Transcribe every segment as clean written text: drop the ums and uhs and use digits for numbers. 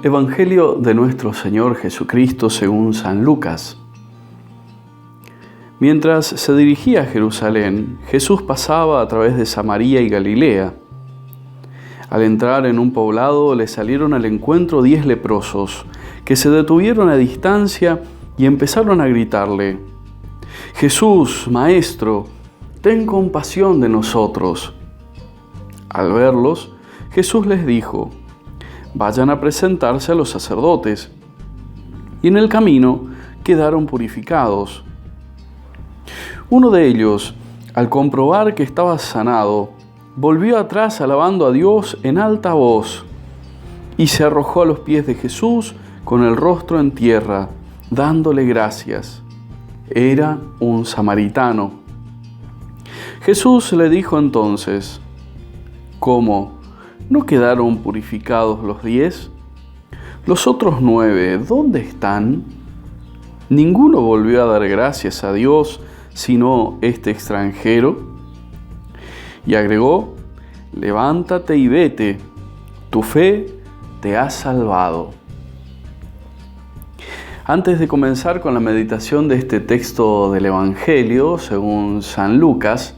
Evangelio de nuestro Señor Jesucristo según San Lucas. Mientras se dirigía a Jerusalén, Jesús pasaba a través de Samaria y Galilea. Al entrar en un poblado, le salieron al encuentro 10 leprosos, que se detuvieron a distancia y empezaron a gritarle: «Jesús, Maestro, ten compasión de nosotros». Al verlos, Jesús les dijo: «Vayan a presentarse a los sacerdotes». Y en el camino quedaron purificados. Uno de ellos, al comprobar que estaba sanado, volvió atrás alabando a Dios en alta voz y se arrojó a los pies de Jesús con el rostro en tierra, dándole gracias. Era un samaritano. Jesús le dijo entonces: «¿Cómo? ¿No quedaron purificados los 10? ¿Los otros 9, dónde están? ¿Ninguno volvió a dar gracias a Dios sino este extranjero?». Y agregó: «Levántate y vete, tu fe te ha salvado». Antes de comenzar con la meditación de este texto del Evangelio, según San Lucas,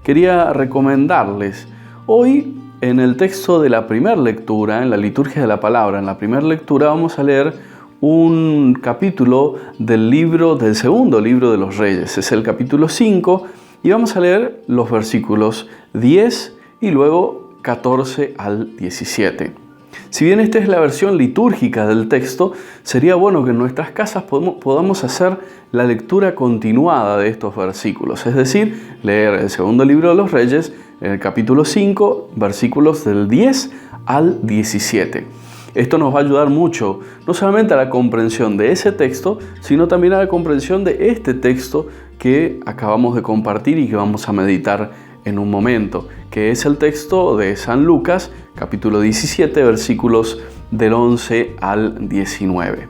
quería recomendarles, hoy en el texto de la primera lectura, en la liturgia de la palabra, en la primera lectura vamos a leer un capítulo del segundo libro de los Reyes. Es el capítulo 5 y vamos a leer los versículos 10 y luego 14 al 17. Si bien esta es la versión litúrgica del texto, sería bueno que en nuestras casas podamos hacer la lectura continuada de estos versículos, es decir, leer el segundo libro de los Reyes, en el capítulo 5, versículos del 10 al 17. Esto nos va a ayudar mucho, no solamente a la comprensión de ese texto, sino también a la comprensión de este texto que acabamos de compartir y que vamos a meditar en un momento, que es el texto de San Lucas, capítulo 17, versículos del 11 al 19.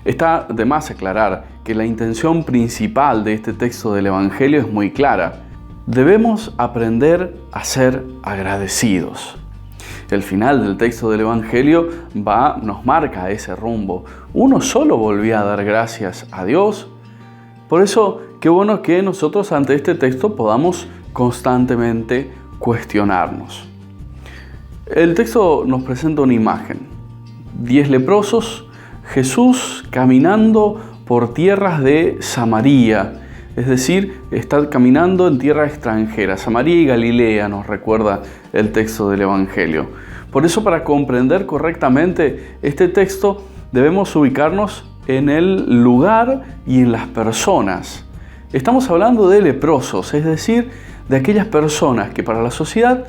Está de más aclarar que la intención principal de este texto del Evangelio es muy clara. Debemos aprender a ser agradecidos. El final del texto del Evangelio nos marca ese rumbo. Uno solo volvía a dar gracias a Dios. Por eso, qué bueno que nosotros ante este texto podamos constantemente cuestionarnos. El texto nos presenta una imagen. 10 leprosos, Jesús caminando por tierras de Samaria, es decir, está caminando en tierra extranjera. Samaria y Galilea nos recuerda el texto del Evangelio. Por eso, para comprender correctamente este texto, debemos ubicarnos en el lugar y en las personas. Estamos hablando de leprosos, es decir, de aquellas personas que para la sociedad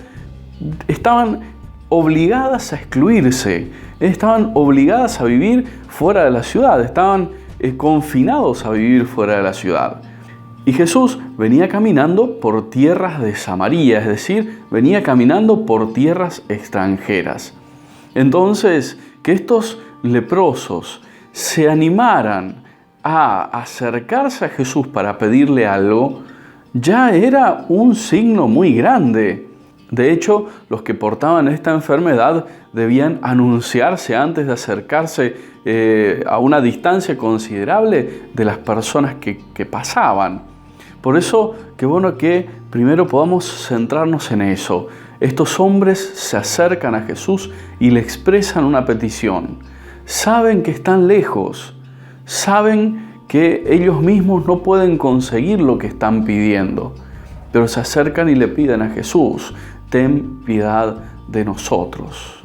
estaban obligadas a excluirse, estaban obligadas a vivir fuera de la ciudad, estaban confinados a vivir fuera de la ciudad. Y Jesús venía caminando por tierras de Samaria, es decir, venía caminando por tierras extranjeras. Entonces, que estos leprosos se animaran a acercarse a Jesús para pedirle algo, ya era un signo muy grande. De hecho, los que portaban esta enfermedad debían anunciarse antes de acercarse a una distancia considerable de las personas que pasaban. Por eso, qué bueno que primero podamos centrarnos en eso. Estos hombres se acercan a Jesús y le expresan una petición. Saben que están lejos, saben que ellos mismos no pueden conseguir lo que están pidiendo, pero se acercan y le piden a Jesús: «Ten piedad de nosotros».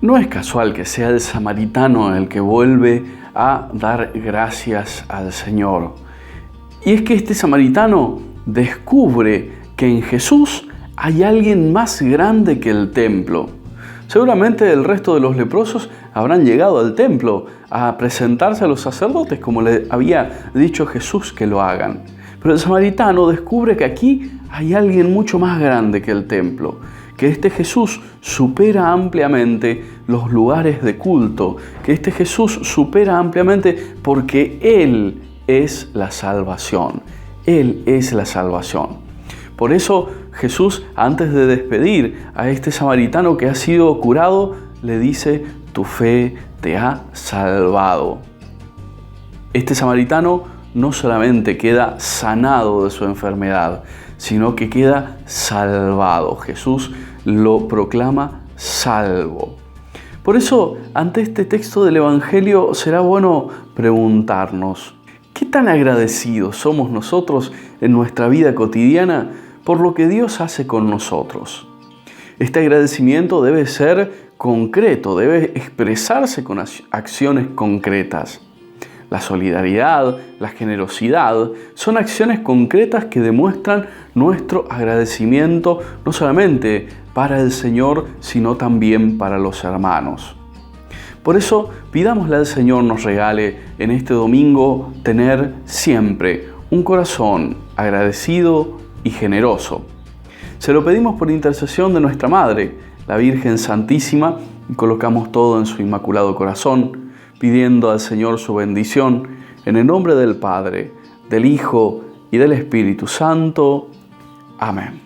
No es casual que sea el samaritano el que vuelve a dar gracias al Señor. Y es que este samaritano descubre que en Jesús hay alguien más grande que el templo. Seguramente el resto de los leprosos habrán llegado al templo a presentarse a los sacerdotes, como le había dicho Jesús que lo hagan. Pero el samaritano descubre que aquí hay alguien mucho más grande que el templo, que este Jesús supera ampliamente los lugares de culto, que este Jesús supera ampliamente porque Él es la salvación. Él es la salvación. Por eso Jesús, antes de despedir a este samaritano que ha sido curado, le dice: tu fe te ha salvado. Este samaritano no solamente queda sanado de su enfermedad, sino que queda salvado. Jesús lo proclama salvo. Por eso, ante este texto del Evangelio, será bueno preguntarnos, ¿qué tan agradecidos somos nosotros en nuestra vida cotidiana por lo que Dios hace con nosotros? Este agradecimiento debe ser concreto, debe expresarse con acciones concretas. La solidaridad, la generosidad, son acciones concretas que demuestran nuestro agradecimiento no solamente para el Señor, sino también para los hermanos. Por eso, pidámosle al Señor nos regale en este domingo tener siempre un corazón agradecido y generoso. Se lo pedimos por intercesión de nuestra Madre, la Virgen Santísima, y colocamos todo en su Inmaculado Corazón, pidiendo al Señor su bendición, en el nombre del Padre, del Hijo y del Espíritu Santo. Amén.